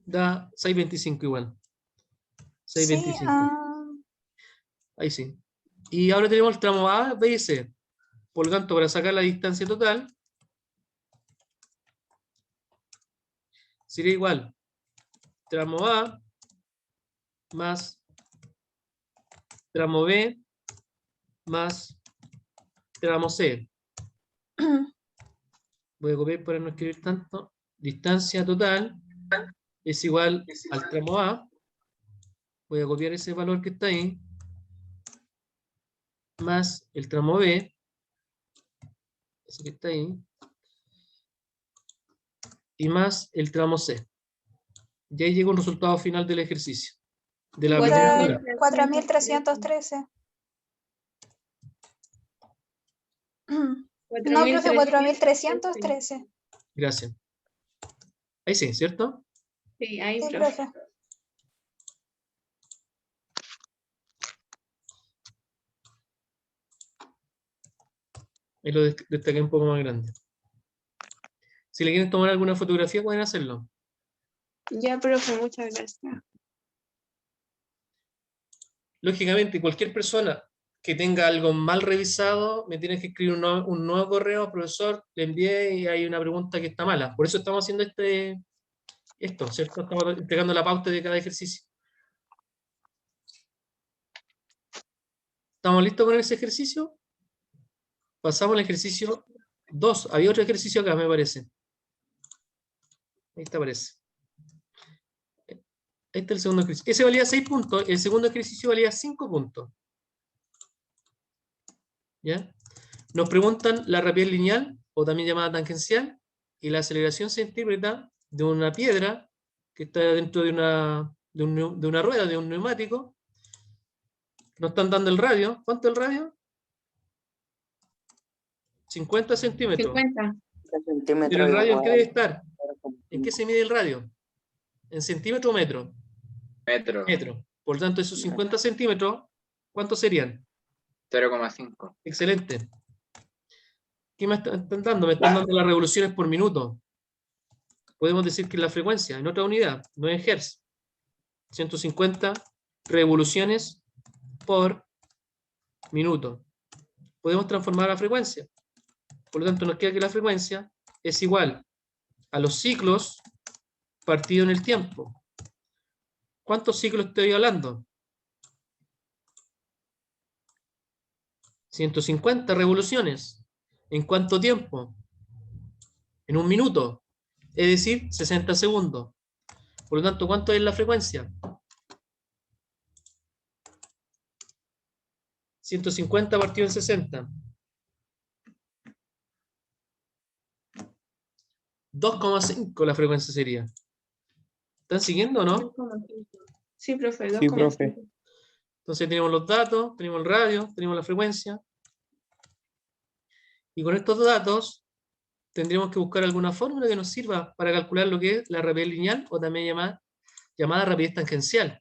da 6,25 igual. 6,25. Sí, Ahí sí. Y ahora tenemos el tramo A, B y C. Por lo tanto, para sacar la distancia total, sería igual tramo A más tramo B más tramo C. Voy a copiar para no escribir tanto. Distancia total es igual al tramo A. Voy a copiar ese valor que está ahí. Más el tramo B. Ese que está ahí. Y más el tramo C. Y ahí llega un resultado final del ejercicio. De la primera hora. 4.313. No, profe, 4.313. Gracias. Ahí sí, ¿cierto? Sí, ahí, Sí, profe. profe. Ahí lo destaqué un poco más grande. Si le quieren tomar alguna fotografía, pueden hacerlo. Ya, profe, muchas gracias. Lógicamente, cualquier persona que tenga algo mal revisado, me tiene que escribir un nuevo correo, profesor, le envié y hay una pregunta que está mala. Por eso estamos haciendo esto, ¿cierto? Estamos entregando la pauta de cada ejercicio. ¿Estamos listos con ese ejercicio? Pasamos al ejercicio 2. Había otro ejercicio acá, me parece. Ahí está, parece. Este es el segundo ejercicio. Ese valía 6 puntos, el segundo ejercicio valía 5 puntos. ¿Ya? Nos preguntan la rapidez lineal, o también llamada tangencial, y la aceleración centígrada de una piedra que está dentro de una rueda, de un neumático. Nos están dando el radio. ¿Cuánto es el radio? 50 centímetros. 50. Pero el radio, ¿en qué debe estar? ¿En qué se mide el radio? ¿En centímetro o metro? Metro. Metro. Por lo tanto, esos 50 centímetros, ¿cuántos serían? 0,5. Excelente. ¿Qué me están dando? Me están dando las revoluciones por minuto. Podemos decir que es la frecuencia, en otra unidad, 9 Hz. 150 revoluciones por minuto. Podemos transformar la frecuencia. Por lo tanto, nos queda que la frecuencia es igual a los ciclos partido en el tiempo. ¿Cuántos ciclos estoy hablando? 150 revoluciones. ¿En cuánto tiempo? En 1 minuto. Es decir, 60 segundos. Por lo tanto, ¿cuánto es la frecuencia? 150 partido en 60. 2,5 la frecuencia sería. ¿Están siguiendo o no? 2,5. Sí, profe, Sí, profe. 2,5. Entonces tenemos los datos, tenemos el radio, tenemos la frecuencia. Y con estos datos tendríamos que buscar alguna fórmula que nos sirva para calcular lo que es la rapidez lineal o también llamada rapidez tangencial.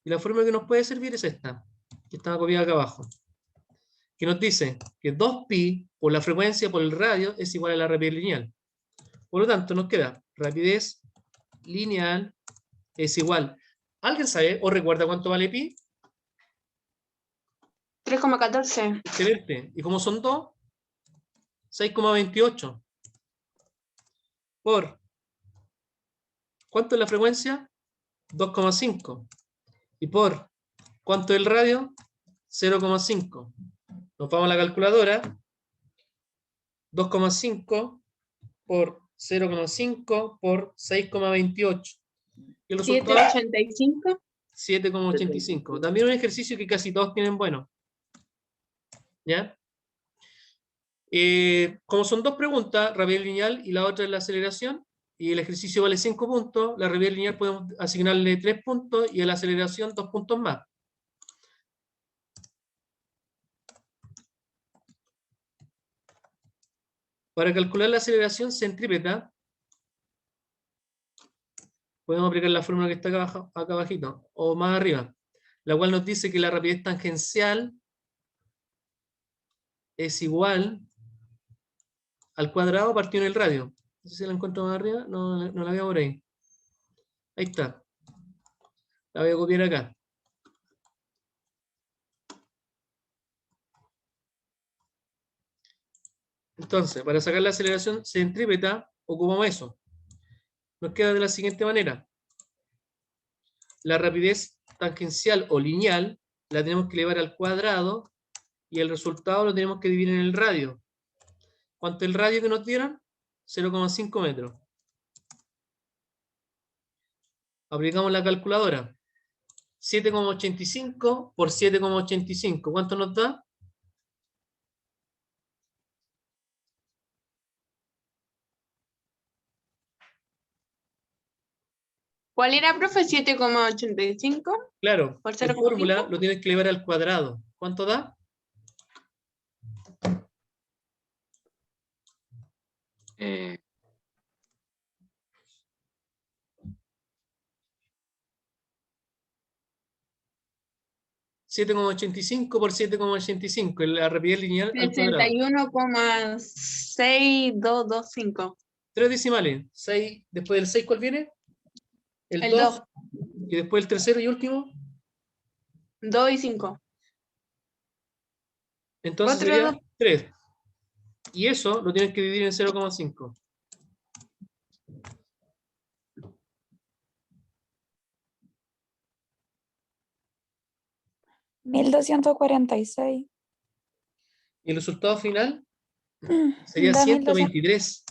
Y la fórmula que nos puede servir es esta, que está copiada acá abajo, que nos dice que 2pi por la frecuencia por el radio es igual a la rapidez lineal. Por lo tanto, nos queda rapidez lineal es igual. ¿Alguien sabe o recuerda cuánto vale pi? 3,14. Excelente. ¿Y como son 2? 6,28. Por, ¿cuánto es la frecuencia? 2,5. Y por, ¿cuánto es el radio? 0,5. Nos vamos a la calculadora. 2,5 por 0,5 por 6,28. Y el resultado 7,85. 7,85. También un ejercicio que casi todos tienen bueno. ¿Ya? Como son dos preguntas, rapidez lineal y la otra es la aceleración, y el ejercicio vale 5 puntos, la rapidez lineal podemos asignarle 3 puntos y a la aceleración 2 puntos más. Para calcular la aceleración centrípeta, podemos aplicar la fórmula que está acá abajito, o más arriba, la cual nos dice que la rapidez tangencial es igual al cuadrado partido en el radio. No sé si la encuentro más arriba, no la veo por ahí. Ahí está. La voy a copiar acá. Entonces, para sacar la aceleración centrípeta, ocupamos eso. Nos queda de la siguiente manera. La rapidez tangencial o lineal la tenemos que elevar al cuadrado y el resultado lo tenemos que dividir en el radio. ¿Cuánto es el radio que nos dieron? 0,5 metros. Aplicamos la calculadora. 7,85 por 7,85. ¿Cuánto nos da? ¿Cuál era, profe? 7,85 Claro, por en 0,5. fórmula lo tienes que elevar al cuadrado. ¿Cuánto da? Eh, 7,85 por 7,85. La rapidez lineal al cuadrado. 61,6225. 3 decimales. 6, después del 6, ¿cuál viene? El El 2. 2. Y después el tercero y último. 2 y 5. Entonces Otro sería 2. 3. Y eso lo tienes que dividir en 0,5. $1,246. Y el resultado final sería Da 123.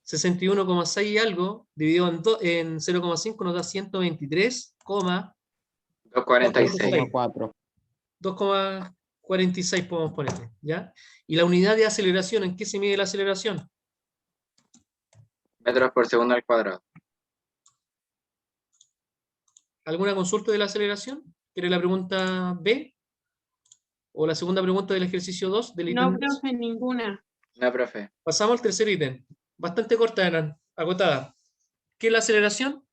61,6 y algo, dividido en 0,5 nos da 2,46. 4. 2,46 podemos ponerle, ¿ya? Y la unidad de aceleración, ¿en qué se mide la aceleración? Metros por segundo al cuadrado. ¿Alguna consulta de la aceleración? ¿Quiere la pregunta B? ¿O la segunda pregunta del ejercicio 2 del ítem No, 2? profe, ninguna. No, profe. Pasamos al tercer ítem. Bastante corta, eran, agotada. ¿Qué es la aceleración?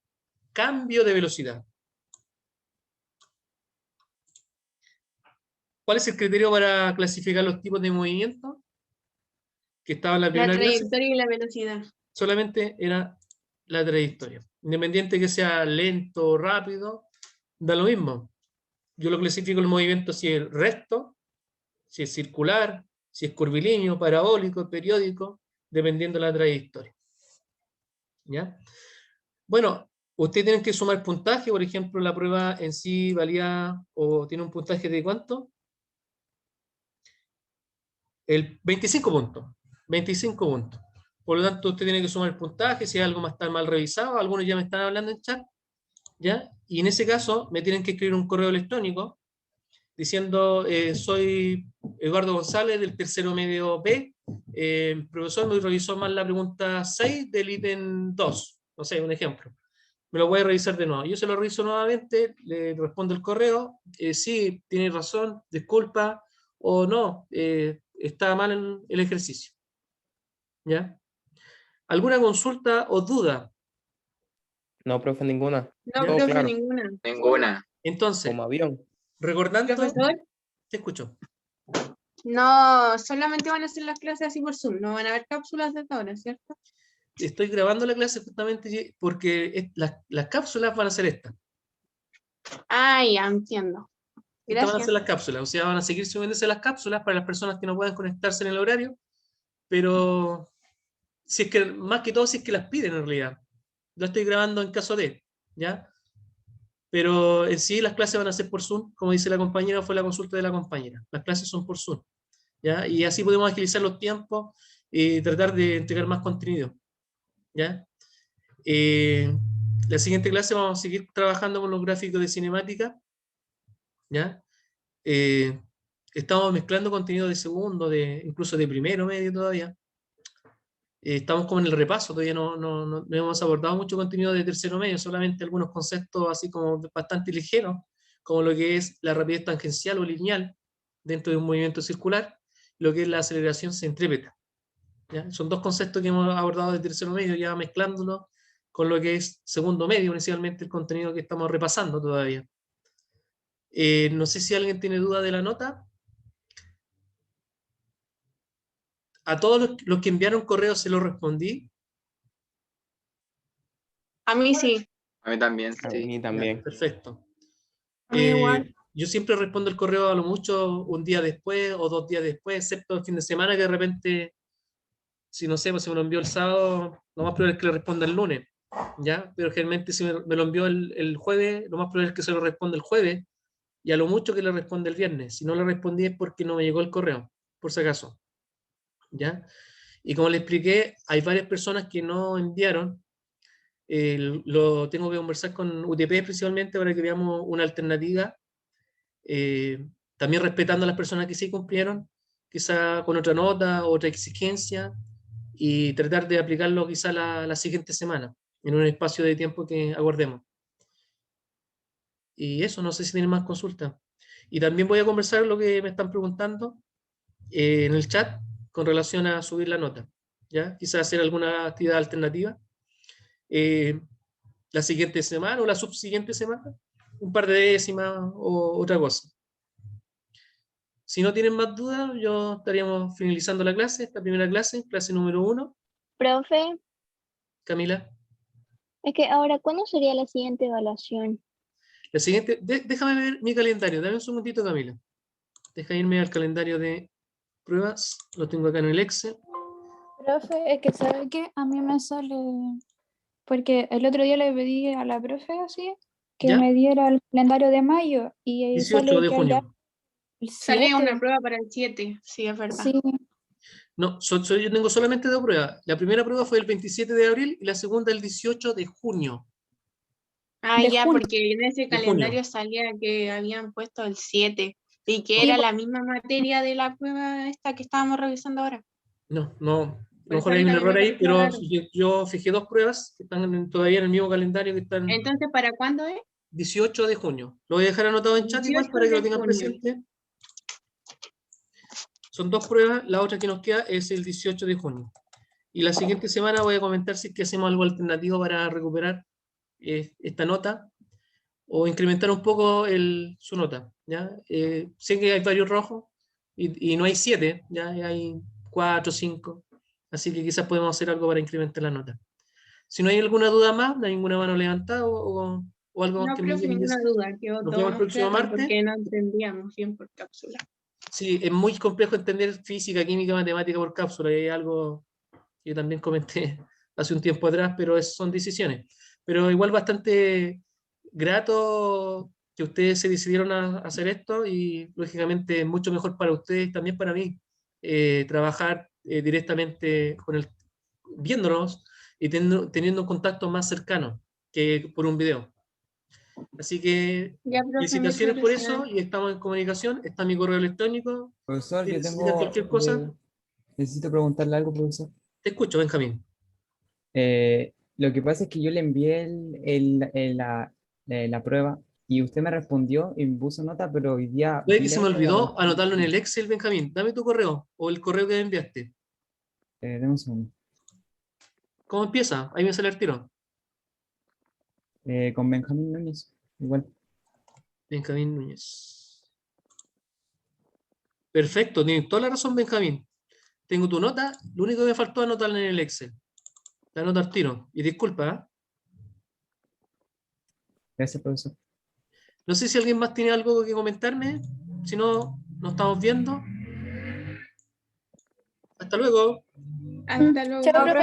Cambio de velocidad. ¿Cuál es el criterio para clasificar los tipos de movimiento? Que estaba en la La primera clase. trayectoria y la velocidad. Solamente era la trayectoria. Independiente que sea lento o rápido, da lo mismo. Yo lo clasifico el movimiento si es recto, si es circular, si es curvilíneo, parabólico, periódico, dependiendo de la trayectoria. ¿Ya? Bueno, ustedes tienen que sumar puntaje, por ejemplo, la prueba en sí valía o tiene un puntaje de ¿cuánto? El 25 puntos. 25 puntos. Por lo tanto, usted tiene que sumar el puntaje, si hay algo más está mal revisado, algunos ya me están hablando en chat, ¿ya? Y en ese caso, me tienen que escribir un correo electrónico diciendo, soy Eduardo González del tercero medio B, profesor, me revisó mal la pregunta 6 del ítem 2, no sé, un ejemplo. Me lo voy a revisar de nuevo. Yo se lo reviso nuevamente, le respondo el correo, sí, tiene razón, disculpa, o no, está mal en el ejercicio. ¿Ya? ¿Alguna consulta o duda? No, profe, ninguna. No, Todo profe, claro. ninguna. Ninguna. Entonces, Como avión. recordando... Profesor, Te escucho. no, solamente van a hacer las clases así por Zoom, no van a haber cápsulas de esta hora, ¿cierto? Estoy grabando la clase justamente porque las cápsulas van a ser estas. Ah, ya, entiendo. Estas van a Gracias. ser las cápsulas, o sea, van a seguir subiéndose las cápsulas para las personas que no puedan conectarse en el horario, pero si es que, más que todo, si es que las piden en realidad. Lo estoy grabando en caso de, ¿ya? Pero en sí las clases van a ser por Zoom, como dice la compañera, fue la consulta de la compañera. Las clases son por Zoom, ¿ya? Y así podemos agilizar los tiempos y tratar de entregar más contenido, ¿ya? La siguiente clase vamos a seguir trabajando con los gráficos de cinemática, ¿ya? Estamos mezclando contenido de segundo, incluso de primero medio todavía. Estamos como en el repaso, todavía no hemos abordado mucho contenido de tercero medio, solamente algunos conceptos así como bastante ligeros, como lo que es la rapidez tangencial o lineal dentro de un movimiento circular, lo que es la aceleración centrípeta. ¿Ya? Son dos conceptos que hemos abordado de tercero medio, ya mezclándolo con lo que es segundo medio, principalmente el contenido que estamos repasando todavía. No sé si alguien tiene duda de la nota. A todos los que enviaron correo se lo respondí. A mí sí. A mí también, A sí. mí también. Ya, perfecto. A mí igual. Yo siempre respondo el correo a lo mucho un día después o 2 días después, excepto el fin de semana, que de repente, si no sé, pues si me lo envió el sábado, lo más probable es que le responda el lunes, ¿ya? Pero generalmente si me lo envió el jueves, lo más probable es que se lo responda el jueves, y a lo mucho que le responde el viernes. Si no le respondí es porque no me llegó el correo, por si acaso, ¿ya? Y como le expliqué, hay varias personas que no enviaron. Lo tengo que conversar con UTP principalmente para que veamos una alternativa, también respetando a las personas que sí cumplieron, quizá con otra nota, otra exigencia, y tratar de aplicarlo quizá la siguiente semana, en un espacio de tiempo que acordemos. Y eso, no sé si tienen más consultas. Y también voy a conversar lo que me están preguntando en el chat con relación a subir la nota, ¿ya? Quizá hacer alguna actividad alternativa. La siguiente semana o la subsiguiente semana, un par de décimas o otra cosa. Si no tienen más dudas, yo estaríamos finalizando la clase, esta primera clase, clase número 1. Profe, Camila. es que ahora, ¿cuándo sería la siguiente evaluación? La siguiente, déjame ver mi calendario, dame un segundito, Camila. Deja irme al calendario de pruebas, lo tengo acá en el Excel. Profe, es que sabe que a mí me sale, porque el otro día le pedí a la profe así que ¿Ya? me diera el calendario de mayo y ahí 18 sale de que hay junio. el Sale 7. una prueba para el 7, sí, es verdad. Sí, No, yo tengo solamente 2 pruebas. La primera prueba fue el 27 de abril y la segunda el 18 de junio. Ah, de ya, junio. porque en ese De junio. calendario salía que habían puesto el 7 y que Sí, era la misma materia de la prueba esta que estábamos revisando ahora. No, a lo Por mejor eso hay un también me error ahí, pareció pero raro. yo fijé 2 pruebas que están todavía en el mismo calendario que están Entonces, ¿para cuándo es? 18 de junio. Lo voy a dejar anotado en chat igual 18 para que lo de tengan junio. presente. Son 2 pruebas, la otra que nos queda es el 18 de junio. Y la siguiente semana voy a comentar si es que hacemos algo alternativo para recuperar esta nota o incrementar un poco su nota, ¿ya? Sé que hay varios rojos y no hay 7, ya hay 4, 5, así que quizás podemos hacer algo para incrementar la nota. Si no hay alguna duda más, no hay ninguna mano levantada o algo No, que me profe, quieran ninguna decir. duda, quedó Nos todo vemos el más próximo claro martes. porque no entendíamos bien por cápsula. Sí, es muy complejo entender física, química, matemática por cápsula, y es algo que yo también comenté hace un tiempo atrás, pero son decisiones. Pero igual bastante grato que ustedes se decidieron a hacer esto y lógicamente mucho mejor para ustedes, también para mí, trabajar directamente viéndonos y teniendo un contacto más cercano que por un video. Así que Ya, profe, felicitaciones muchas por gracias. eso y estamos en comunicación. Está mi correo electrónico. Profesor, Si yo necesitas cualquier cosa, necesito preguntarle algo, profesor. te escucho, Benjamín. Lo que pasa es que yo le envié la prueba y usted me respondió y me puso nota, pero hoy día... Puede que se me olvidó anotarlo en el Excel, Benjamín. Dame tu correo o el correo que me enviaste. Deme un segundo. ¿Cómo empieza? Ahí me sale el tiro. Con Benjamín Núñez, igual. Benjamín Núñez. Perfecto, tienes toda la razón, Benjamín. Tengo tu nota, lo único que me faltó es anotarla en el Excel. La anoto al tiro. Y disculpa, ¿eh? Gracias, profesor. No sé si alguien más tiene algo que comentarme. Si no, nos estamos viendo. Hasta luego. Hasta luego. Chao, profe.